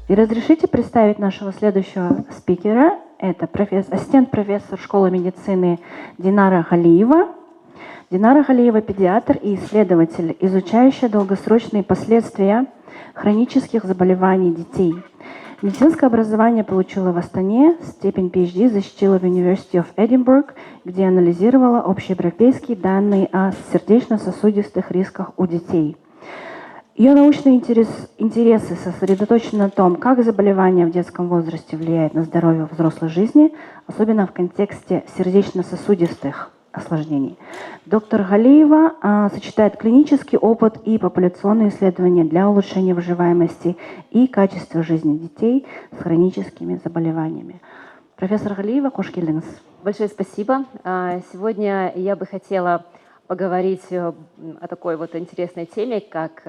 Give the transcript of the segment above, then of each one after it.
И разрешите представить нашего следующего спикера. Это ассистент профессор школы медицины Динара Галиева. Динара Галиева – педиатр и исследователь, изучающий долгосрочные последствия хронических заболеваний детей. Медицинское образование получила в Астане, степень PhD защитила в University of Edinburgh, где анализировала общеевропейские данные о сердечно-сосудистых рисках у детей. Ее научные интересы сосредоточены на том, как заболевания в детском возрасте влияют на здоровье взрослой жизни, особенно в контексте сердечно-сосудистых осложнений. Доктор Галиева сочетает клинический опыт и популяционные исследования для улучшения выживаемости и качества жизни детей с хроническими заболеваниями. Профессор Галиева, хош келдиңиз. Большое спасибо. Сегодня я бы хотела поговорить о такой вот интересной теме, как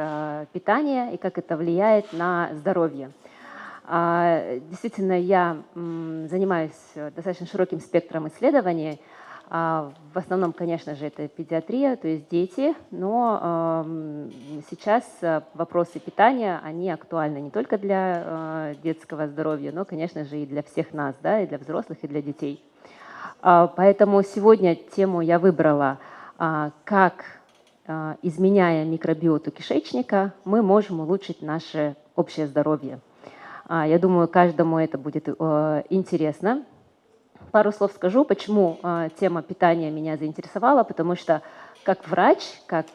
питание и как это влияет на здоровье. Действительно, я занимаюсь достаточно широким спектром исследований. В основном, конечно же, это педиатрия, то есть дети, но сейчас вопросы питания, они актуальны не только для детского здоровья, но, конечно же, и для всех нас, да, и для взрослых, и для детей. Поэтому сегодня тему я выбрала, как, изменяя микробиоту кишечника, мы можем улучшить наше общее здоровье. Я думаю, каждому это будет интересно. Пару слов скажу, почему тема питания меня заинтересовала, потому что как врач, как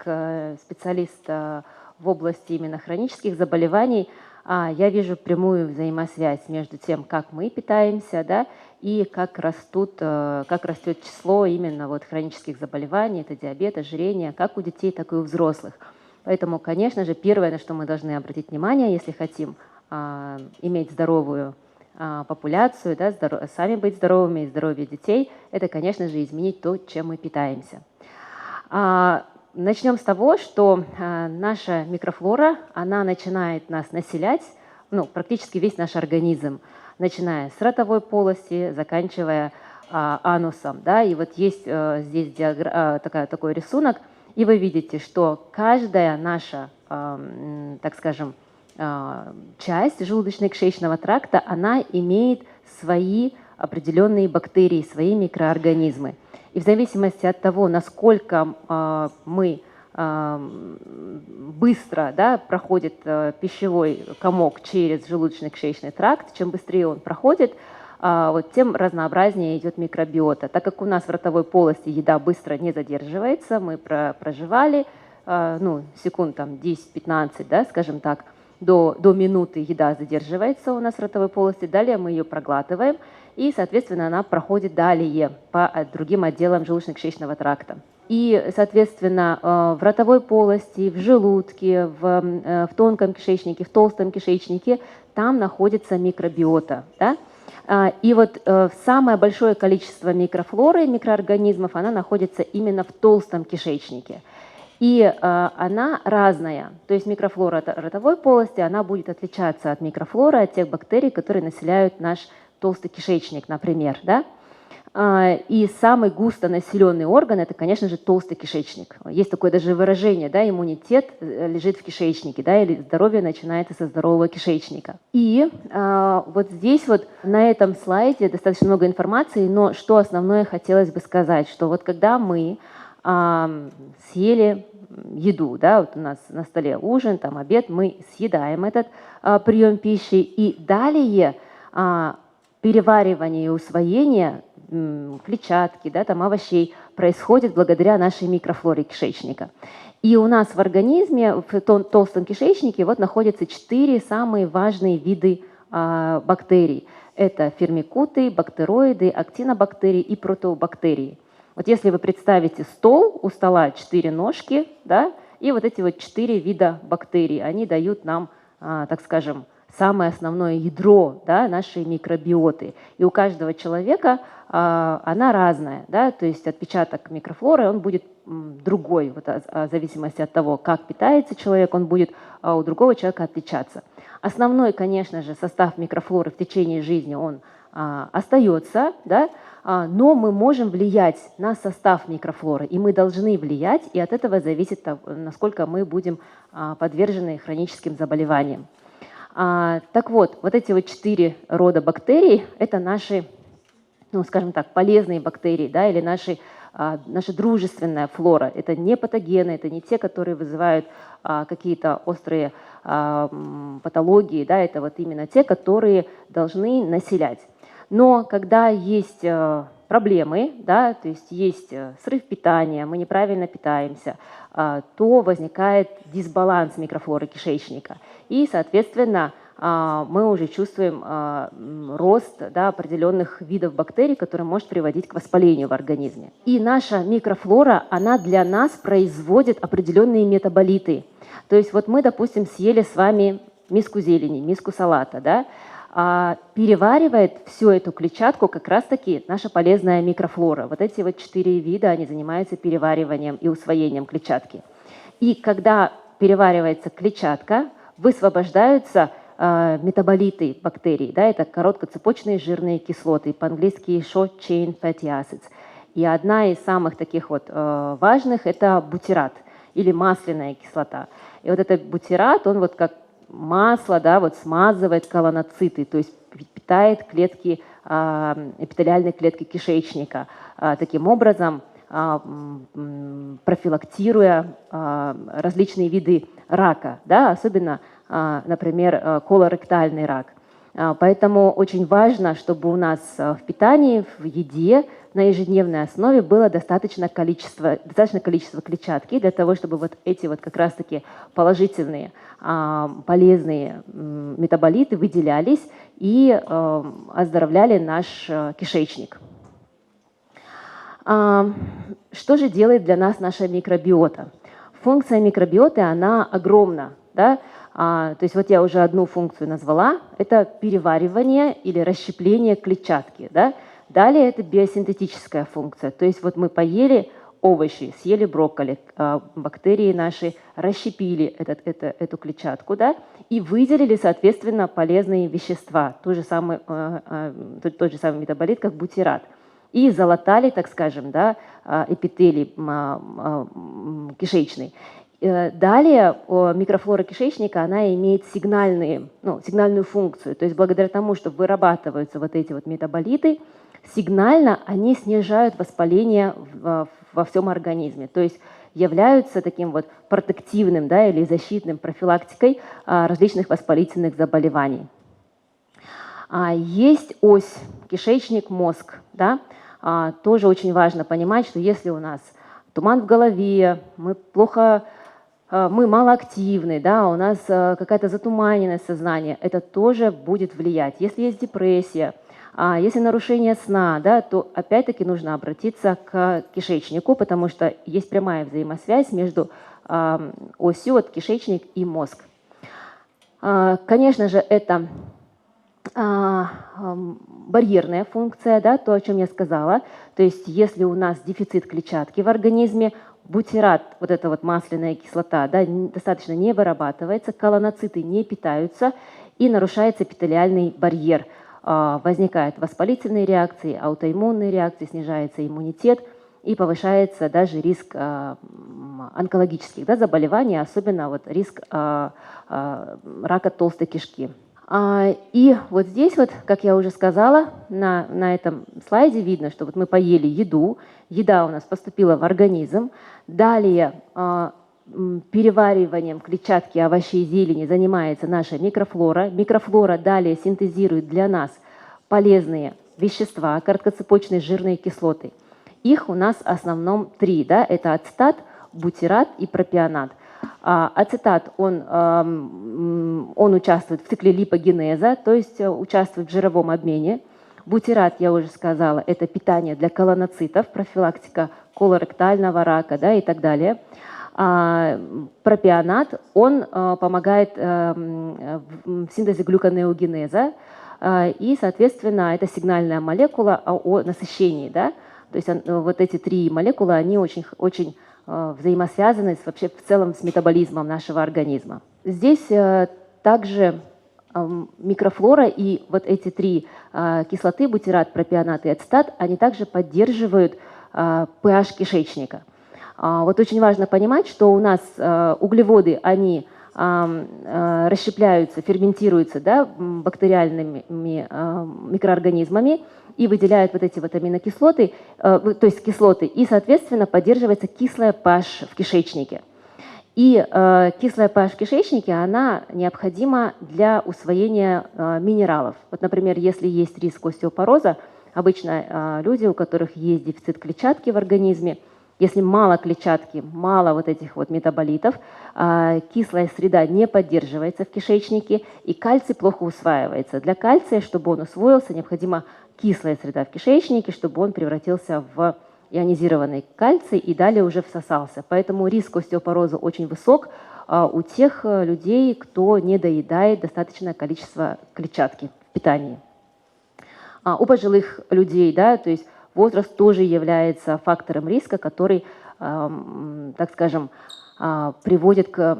специалист в области именно хронических заболеваний, я вижу прямую взаимосвязь между тем, как мы питаемся, да, и как растет число именно вот хронических заболеваний, это диабет, ожирение, как у детей, так и у взрослых. Поэтому, конечно же, первое, на что мы должны обратить внимание, если хотим иметь здоровую популяцию, да, сами быть здоровыми и здоровье детей, это, конечно же, изменить то, чем мы питаемся. Начнем с того, что наша микрофлора, она начинает нас населять, практически весь наш организм, начиная с ротовой полости, заканчивая анусом. Да, и вот есть здесь такой рисунок, и вы видите, что каждая наша, так скажем, часть желудочно-кишечного тракта, она имеет свои определенные бактерии, свои микроорганизмы. И в зависимости от того, насколько мы быстро, да, проходит пищевой комок через желудочно-кишечный тракт, чем быстрее он проходит, тем разнообразнее идет микробиота. Так как у нас в ротовой полости еда быстро не задерживается, мы проживали секунд 10-15, да, скажем так, до минуты еда задерживается у нас в ротовой полости, далее мы ее проглатываем, и, соответственно, она проходит далее по другим отделам желудочно-кишечного тракта. И, соответственно, в ротовой полости, в желудке, в тонком кишечнике, в толстом кишечнике, там находится микробиота. Да? И вот самое большое количество микрофлоры, микроорганизмов, она находится именно в толстом кишечнике. И она разная, то есть микрофлора ротовой полости, она будет отличаться от микрофлоры, от тех бактерий, которые населяют наш толстый кишечник, например. Да? И самый густонаселенный орган – это, конечно же, толстый кишечник. Есть такое даже выражение, да, иммунитет лежит в кишечнике, да, или здоровье начинается со здорового кишечника. И вот здесь вот на этом слайде достаточно много информации, но что основное хотелось бы сказать, что вот когда мы съели еду, да, вот у нас на столе ужин, там обед, мы съедаем этот прием пищи, и далее переваривание и усвоение клетчатки, да, там овощей происходит благодаря нашей микрофлоре кишечника. И у нас в организме, в толстом кишечнике, вот находятся 4 самые важные виды бактерий. Это фирмикуты, бактероиды, актинобактерии и протеобактерии. Вот если вы представите стол, у стола 4 ножки, да, и вот эти вот 4 вида бактерий, они дают нам, так скажем, самое основное ядро, да, нашей микробиоты. И у каждого человека она разная, да, то есть отпечаток микрофлоры, он будет другой, вот, в зависимости от того, как питается человек, он будет у другого человека отличаться. Основной, конечно же, состав микрофлоры в течение жизни, он остается, да, но мы можем влиять на состав микрофлоры, и мы должны влиять, и от этого зависит, насколько мы будем подвержены хроническим заболеваниям. Так вот, вот эти вот 4 рода бактерий – это наши, ну, скажем так, полезные бактерии, да, или наша дружественная флора. Это не патогены, это не те, которые вызывают какие-то острые патологии, да, это вот именно те, которые должны населять. Но когда есть проблемы, да, то есть есть срыв питания, мы неправильно питаемся, то возникает дисбаланс микрофлоры кишечника. И, соответственно, мы уже чувствуем рост, да, определенных видов бактерий, который может приводить к воспалению в организме. И наша микрофлора, она для нас производит определенные метаболиты. То есть вот мы, допустим, съели с вами миску зелени, миску салата, да, переваривает всю эту клетчатку как раз-таки наша полезная микрофлора. Вот эти вот 4 вида, они занимаются перевариванием и усвоением клетчатки. И когда переваривается клетчатка, высвобождаются метаболиты бактерий, да, это короткоцепочные жирные кислоты, по-английски short chain fatty acids. И одна из самых таких вот важных – это бутират или масляная кислота. И вот этот бутират, он вот как масло, да, вот смазывает колоноциты, то есть питает клетки, эпителиальные клетки кишечника, таким образом профилактируя различные виды рака, да, особенно, например, колоректальный рак. Поэтому очень важно, чтобы у нас в питании, в еде на ежедневной основе было достаточное количество клетчатки для того, чтобы вот эти вот как раз-таки положительные, полезные метаболиты выделялись и оздоровляли наш кишечник. Что же делает для нас наша микробиота? Функция микробиоты, она огромна, да? То есть вот я уже одну функцию назвала, это переваривание или расщепление клетчатки, да? Далее это биосинтетическая функция, то есть вот мы поели овощи, съели брокколи, бактерии наши расщепили эту клетчатку, да? И выделили, соответственно, полезные вещества, тот же самый метаболит, как бутират. И залатали, так скажем, да, эпителий кишечный. Далее микрофлора кишечника, она имеет сигнальную функцию. То есть благодаря тому, что вырабатываются вот эти вот метаболиты, сигнально они снижают воспаление во всем организме. То есть являются таким вот протективным, да, или защитным профилактикой различных воспалительных заболеваний. Есть ось кишечник-мозг, да. Тоже очень важно понимать, что если у нас туман в голове, мы малоактивны, да, у нас какая-то затуманенность сознания, это тоже будет влиять. Если есть депрессия, если нарушение сна, да, то опять-таки нужно обратиться к кишечнику, потому что есть прямая взаимосвязь между осью от кишечник и мозг. Конечно же, это барьерная функция, да, то, о чем я сказала. То есть если у нас дефицит клетчатки в организме, бутират, вот эта вот масляная кислота, да, достаточно не вырабатывается, колоноциты не питаются и нарушается эпителиальный барьер. Возникают воспалительные реакции, аутоиммунные реакции, снижается иммунитет и повышается даже риск онкологических, да, заболеваний, особенно вот риск рака толстой кишки. И вот здесь, вот, как я уже сказала, на этом слайде видно, что вот мы поели еду, еда у нас поступила в организм, далее перевариванием клетчатки овощей и зелени занимается наша микрофлора. Микрофлора далее синтезирует для нас полезные вещества, короткоцепочные жирные кислоты. Их у нас в основном 3, да, это ацетат, бутират и пропионат. Ацетат, он участвует в цикле липогенеза, то есть участвует в жировом обмене. Бутират, я уже сказала, это питание для колоноцитов, профилактика колоректального рака, да, и так далее. Пропионат, он помогает в синтезе глюконеогенеза, и, соответственно, это сигнальная молекула о насыщении, да. То есть вот эти 3 молекулы, они очень взаимосвязаны вообще в целом с метаболизмом нашего организма. Здесь также микрофлора и вот эти 3 кислоты, бутират, пропионат и ацетат, они также поддерживают pH кишечника. Вот очень важно понимать, что у нас углеводы, они расщепляются, ферментируются, да, бактериальными микроорганизмами и выделяют вот эти вот аминокислоты, то есть кислоты, и, соответственно, поддерживается кислая pH в кишечнике. И кислая pH в кишечнике, она необходима для усвоения минералов. Вот, например, если есть риск остеопороза, обычно люди, у которых есть дефицит клетчатки в организме, если мало клетчатки, мало вот этих вот метаболитов, кислая среда не поддерживается в кишечнике, и кальций плохо усваивается. Для кальция, чтобы он усвоился, необходима кислая среда в кишечнике, чтобы он превратился в ионизированный кальций и далее уже всосался. Поэтому риск остеопороза очень высок у тех людей, кто не доедает достаточное количество клетчатки в питании. У пожилых людей, да, то есть возраст тоже является фактором риска, который, так скажем, приводит к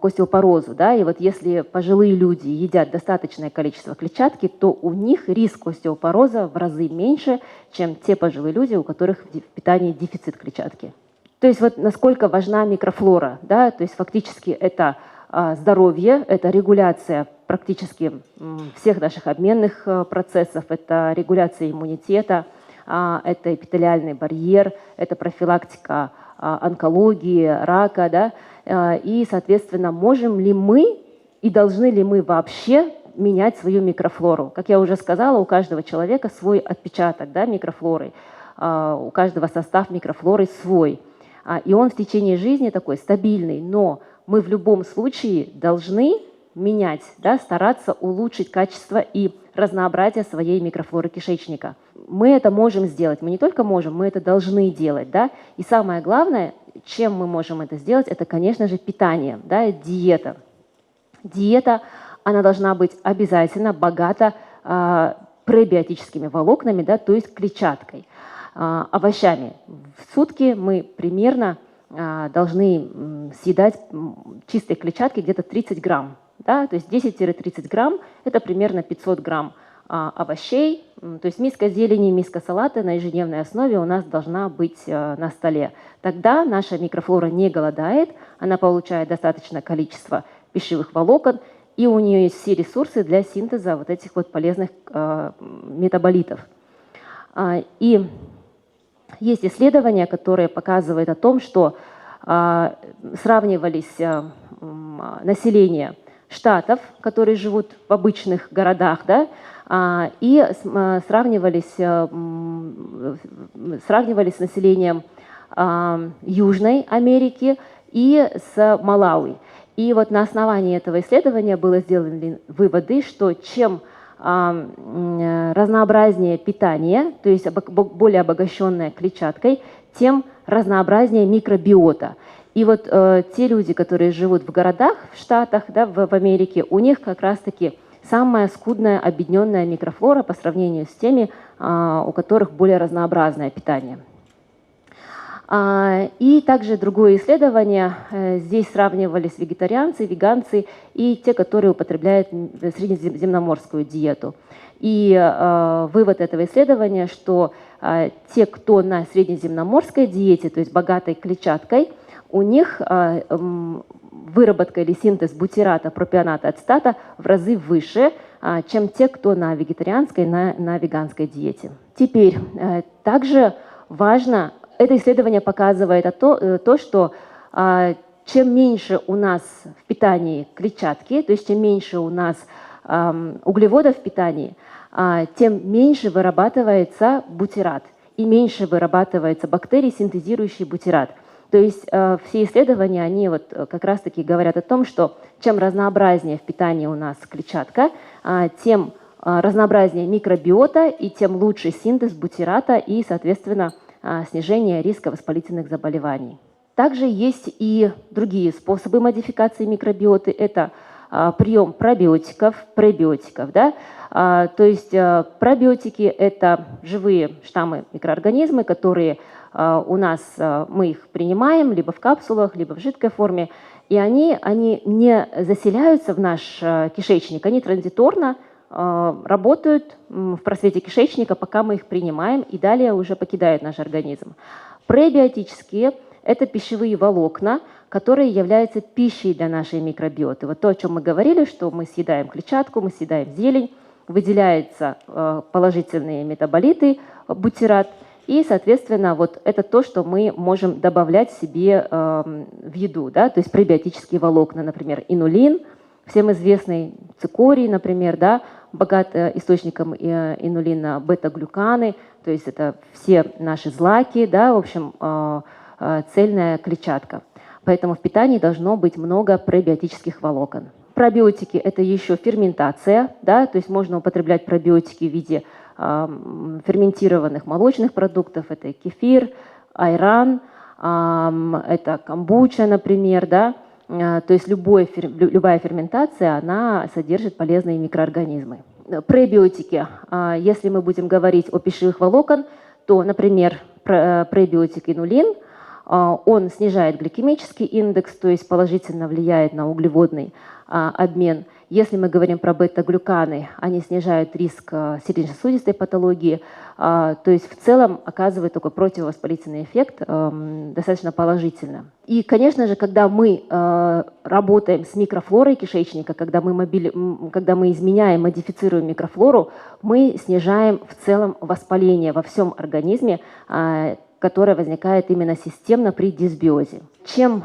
остеопорозу. Да? И вот если пожилые люди едят достаточное количество клетчатки, то у них риск остеопороза в разы меньше, чем те пожилые люди, у которых в питании дефицит клетчатки. То есть вот насколько важна микрофлора. Да? То есть фактически это здоровье, это регуляция практически всех наших обменных процессов, это регуляция иммунитета, это эпителиальный барьер, это профилактика онкологии, рака, да, и, соответственно, можем ли мы и должны ли мы вообще менять свою микрофлору. Как я уже сказала, у каждого человека свой отпечаток, да, микрофлоры, у каждого состав микрофлоры свой, и он в течение жизни такой стабильный, но мы в любом случае должны менять, да, стараться улучшить качество и разнообразие своей микрофлоры кишечника. Мы это можем сделать. Мы не только можем, мы это должны делать. Да? И самое главное, чем мы можем это сделать, это, конечно же, питание, да, диета. Диета, она должна быть обязательно богата пребиотическими волокнами, да, то есть клетчаткой, овощами. В сутки мы примерно должны съедать чистой клетчатки где-то 30 грамм. Да, то есть 10-30 грамм – это примерно 500 грамм овощей. То есть миска зелени, миска салата на ежедневной основе у нас должна быть на столе. Тогда наша микрофлора не голодает, она получает достаточное количество пищевых волокон, и у нее есть все ресурсы для синтеза вот этих вот полезных метаболитов. И есть исследования, которые показывают о том, что сравнивались население штатов, которые живут в обычных городах, да, и сравнивались с населением Южной Америки и с Малави. И вот на основании этого исследования было сделаны выводы, что чем разнообразнее питание, то есть более обогащенное клетчаткой, тем разнообразнее микробиота. И вот те люди, которые живут в городах, в Штатах, да, в Америке, у них как раз-таки самая скудная объединенная микрофлора по сравнению с теми, у которых более разнообразное питание. И также другое исследование, здесь сравнивались вегетарианцы, веганцы и те, которые употребляют средиземноморскую диету. И вывод этого исследования, что те, кто на средиземноморской диете, то есть богатой клетчаткой, у них выработка или синтез бутирата, пропионата, ацетата в разы выше, чем те, кто на вегетарианской, на веганской диете. Теперь, также важно, это исследование показывает то, что чем меньше у нас в питании клетчатки, то есть чем меньше у нас углеводов в питании, тем меньше вырабатывается бутират и меньше вырабатывается бактерий, синтезирующих бутират. То есть все исследования, они вот как раз-таки говорят о том, что чем разнообразнее в питании у нас клетчатка, тем разнообразнее микробиота и тем лучше синтез бутирата и, соответственно, снижение риска воспалительных заболеваний. Также есть и другие способы модификации микробиоты. Это прием пробиотиков, пребиотиков. Да? То есть пробиотики – это живые штаммы микроорганизмы, которые у нас, мы их принимаем либо в капсулах, либо в жидкой форме, и они не заселяются в наш кишечник, они транзиторно работают в просвете кишечника, пока мы их принимаем, и далее уже покидают наш организм. Пребиотические – это пищевые волокна, которые являются пищей для нашей микробиоты. Вот то, о чем мы говорили, что мы съедаем клетчатку, мы съедаем зелень, выделяются положительные метаболиты, бутират, и, соответственно, вот это то, что мы можем добавлять себе в еду, да, то есть пребиотические волокна, например, инулин, всем известный цикорий, например, да, богат источником инулина бета-глюканы, то есть это все наши злаки, да, в общем, цельная клетчатка. Поэтому в питании должно быть много пребиотических волокон. Пробиотики – это еще ферментация, да, то есть можно употреблять пробиотики в виде ферментированных молочных продуктов, это кефир, айран, это камбуча, например, да, то есть любая ферментация, она содержит полезные микроорганизмы. Пребиотики, если мы будем говорить о пищевых волокон, то, например, пребиотик инулин, он снижает гликемический индекс, то есть положительно влияет на углеводный обмен. Если мы говорим про бета-глюканы, они снижают риск сердечно-сосудистой патологии, то есть в целом оказывают такой противовоспалительный эффект достаточно положительно. И, конечно же, когда мы работаем с микрофлорой кишечника, когда мы изменяем, модифицируем микрофлору, мы снижаем в целом воспаление во всем организме, которое возникает именно системно при дисбиозе. Чем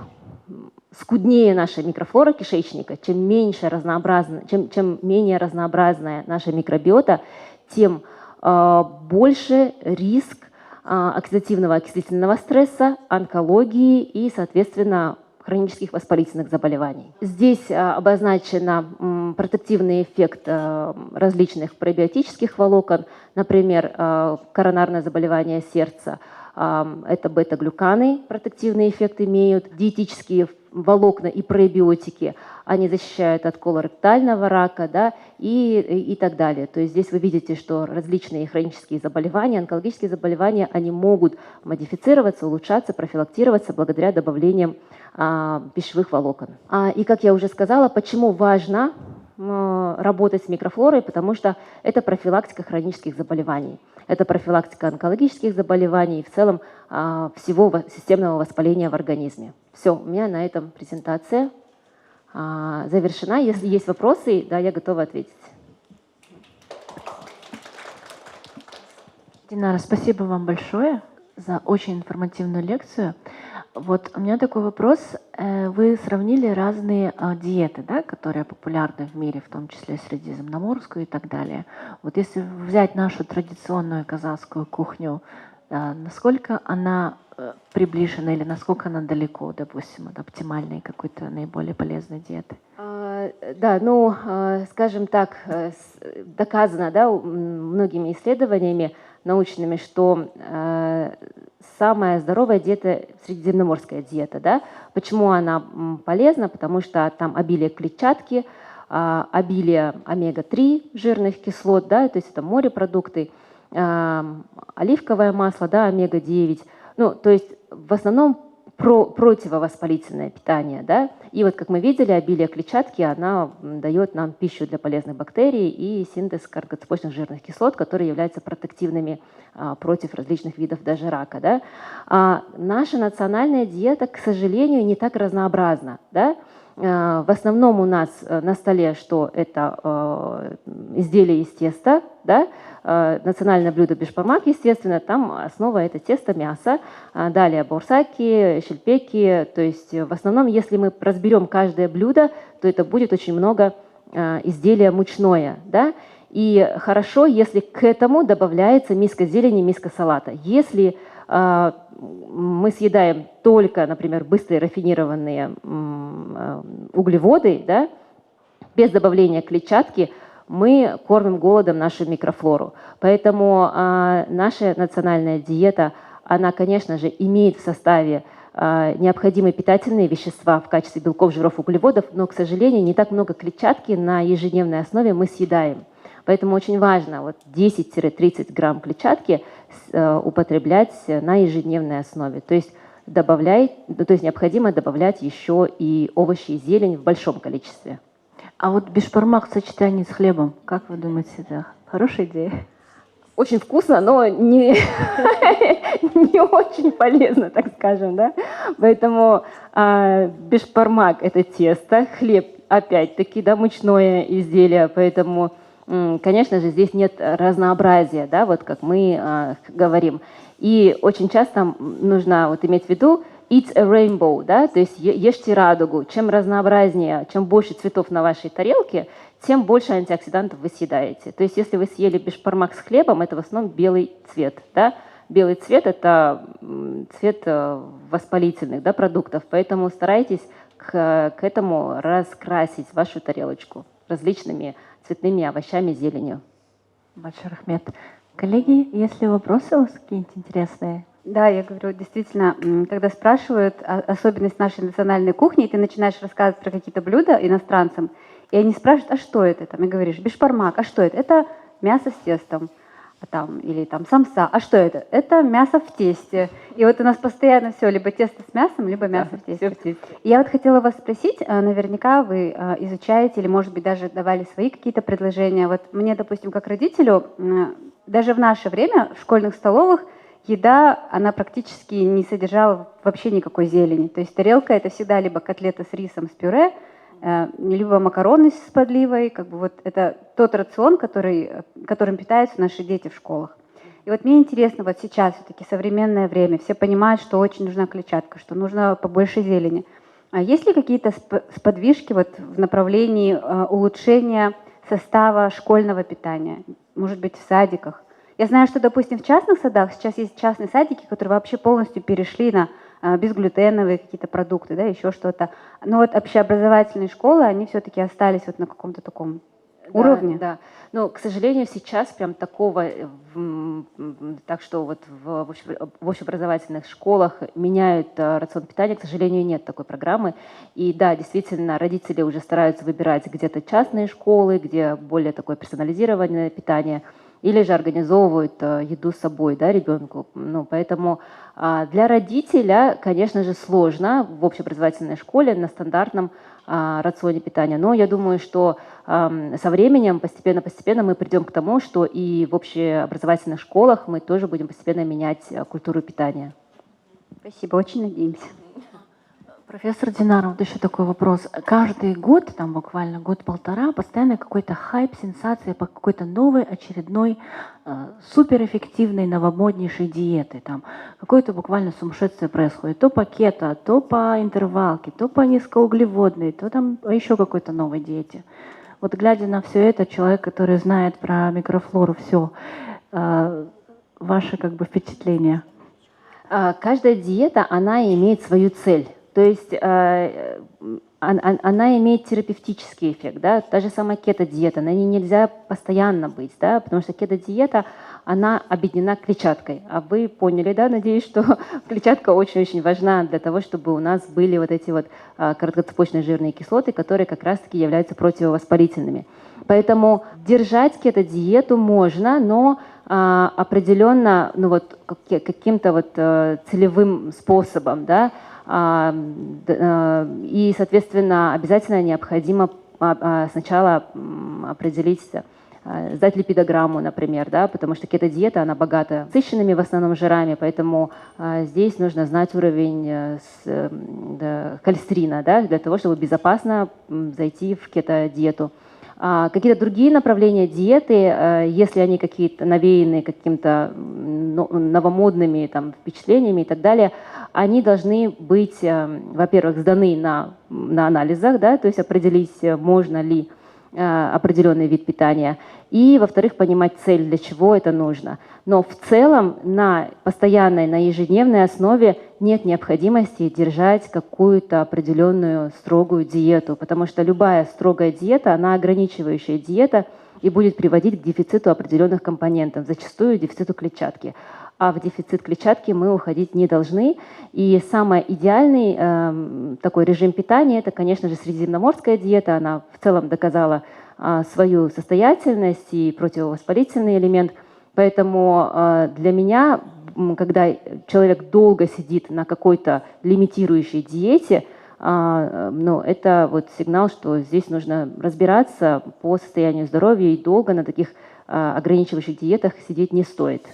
скуднее наша микрофлора кишечника, чем менее разнообразная наша микробиота, тем больше риск оксидативного окислительного стресса, онкологии и, соответственно, хронических воспалительных заболеваний. Здесь обозначен протективный эффект различных пребиотических волокон, например, коронарное заболевание сердца. Это бета-глюканы, протективный эффект имеют, диетические волокна и пребиотики, они защищают от колоректального рака, да, и так далее. То есть здесь вы видите, что различные хронические заболевания, онкологические заболевания, они могут модифицироваться, улучшаться, профилактироваться благодаря добавлениям пищевых волокон. И как я уже сказала, почему важно работать с микрофлорой, потому что это профилактика хронических заболеваний. Это профилактика онкологических заболеваний и в целом всего системного воспаления в организме. Все, у меня на этом презентация завершена. Если есть вопросы, да, я готова ответить. Динара, спасибо вам большое за очень информативную лекцию. Вот у меня такой вопрос. Вы сравнили разные диеты, да, которые популярны в мире, в том числе средиземноморскую и так далее. Вот если взять нашу традиционную казахскую кухню, насколько она приближена или насколько она далеко, допустим, от оптимальной какой-то наиболее полезной диеты? Да, ну, скажем так, доказано, да, многими исследованиями научными, что самая здоровая диета – средиземноморская диета. Да? Почему она полезна? Потому что там обилие клетчатки, обилие омега-3 жирных кислот, да, то есть это морепродукты, оливковое масло, да, омега-9. Ну, то есть в основном противовоспалительное питание. Да? И вот, как мы видели, обилие клетчатки, она дает нам пищу для полезных бактерий и синтез короткоцепочных жирных кислот, которые являются протективными против различных видов даже рака. Да? Наша национальная диета, к сожалению, не так разнообразна. Да? В основном у нас на столе, что это изделия из теста, да? Национальное блюдо бешбармак, естественно, там основа это тесто, мясо, далее баурсаки, шельпеки, то есть в основном, если мы разберем каждое блюдо, то это будет очень много изделия мучное, да? И хорошо, если к этому добавляется миска зелени, миска салата. Если мы съедаем только, например, быстрые рафинированные углеводы, да, без добавления клетчатки, мы кормим голодом нашу микрофлору. Поэтому наша национальная диета, она, конечно же, имеет в составе необходимые питательные вещества в качестве белков, жиров, углеводов, но, к сожалению, не так много клетчатки на ежедневной основе мы съедаем. Поэтому очень важно вот 10-30 грамм клетчатки употреблять на ежедневной основе. То есть необходимо добавлять еще и овощи и зелень в большом количестве. А вот бешбармак в сочетании с хлебом, как вы думаете, это хорошая идея? очень вкусно, но не, не очень полезно, так скажем, да. Поэтому бешбармак – это тесто, хлеб, опять-таки, да, мучное изделие, поэтому, конечно же, здесь нет разнообразия, да, вот как мы говорим. И очень часто нужно вот иметь в виду eat a rainbow, да, то есть ешьте радугу. Чем разнообразнее, чем больше цветов на вашей тарелке, тем больше антиоксидантов вы съедаете. То есть если вы съели бешбармак с хлебом, это в основном белый цвет, да. Белый цвет – это цвет воспалительных, да, продуктов, поэтому старайтесь к этому раскрасить вашу тарелочку различными цветными овощами, зеленью. Большой Рахмет. Коллеги, есть ли вопросы у вас какие-нибудь интересные? Да, я говорю, действительно, когда спрашивают особенность нашей национальной кухни, и ты начинаешь рассказывать про какие-то блюда иностранцам, и они спрашивают, а что это? Там, и говоришь, бешбармак, а что это? Это мясо с тестом. Или там самса. А что это? Это мясо в тесте. И вот у нас постоянно все, либо тесто с мясом, либо мясо в тесте. Всё в тесте. И я вот хотела вас спросить, наверняка вы изучаете или, может быть, даже давали свои какие-то предложения. Вот мне, допустим, как родителю, даже в наше время в школьных столовых еда, она практически не содержала вообще никакой зелени. То есть тарелка — это всегда либо котлета с рисом, с пюре, либо макароны с подливой, как бы вот это тот рацион, которым питаются наши дети в школах. И вот мне интересно, вот сейчас все-таки современное время, все понимают, что очень нужна клетчатка, что нужно побольше зелени. А есть ли какие-то сподвижки вот в направлении улучшения состава школьного питания, может быть, в садиках? Я знаю, что, допустим, в частных садах сейчас есть частные садики, которые вообще полностью перешли на безглютеновые какие-то продукты, да, еще что-то. Но вот общеобразовательные школы, они все-таки остались вот на каком-то таком уровне. Да. Но, к сожалению, сейчас прям такого, так что вот в общеобразовательных школах меняют рацион питания, к сожалению, нет такой программы. И да, действительно, родители уже стараются выбирать где-то частные школы, где более такое персонализированное питание, или же организовывают еду с собой, да, ребенку. Ну, поэтому для родителя, конечно же, сложно в общеобразовательной школе на стандартном рационе питания. Но я думаю, что со временем, постепенно мы придем к тому, что и в общеобразовательных школах мы тоже будем постепенно менять культуру питания. Спасибо, очень надеемся. Профессор Динара, вот еще такой вопрос. Каждый год, там буквально год-полтора, постоянно какой-то хайп, сенсация по какой-то новой, очередной, суперэффективной, новомоднейшей диеты. Там какое-то буквально сумасшествие происходит. То по кето, то по интервалке, то по низкоуглеводной, то там еще какой-то новой диете. Вот глядя на все это, человек, который знает про микрофлору все, ваши как бы впечатления? Каждая диета, она имеет свою цель. То есть она имеет терапевтический эффект, да, та же самая кето-диета, на ней нельзя постоянно быть, да, потому что кето-диета, она объединена клетчаткой. А вы поняли, да, надеюсь, что клетчатка очень-очень важна для того, чтобы у нас были вот эти вот короткоцепочные жирные кислоты, которые как раз-таки являются противовоспалительными. Поэтому держать кето-диету можно, но определенно, ну вот каким-то вот целевым способом, да. И, соответственно, обязательно необходимо сначала определить, сдать липидограмму, например, да, потому что кето-диета, она богата насыщенными в основном жирами, поэтому здесь нужно знать уровень холестерина, да, для того, чтобы безопасно зайти в кето-диету. Какие-то другие направления диеты, если они какие-то навеяны какими-то новомодными там, впечатлениями и так далее, они должны быть, во-первых, сданы на анализах, да, то есть определить, можно ли определенный вид питания, и, во-вторых, понимать цель, для чего это нужно. Но в целом на постоянной, на ежедневной основе нет необходимости держать какую-то определенную строгую диету, потому что любая строгая диета, она ограничивающая диета и будет приводить к дефициту определенных компонентов, зачастую дефициту клетчатки. А в дефицит клетчатки мы уходить не должны. И самый идеальный такой режим питания – это, конечно же, средиземноморская диета. Она в целом доказала свою состоятельность и противовоспалительный элемент. Поэтому для меня, когда человек долго сидит на какой-то лимитирующей диете, это вот сигнал, что здесь нужно разбираться по состоянию здоровья и долго на таких ограничивающих диетах сидеть не стоит.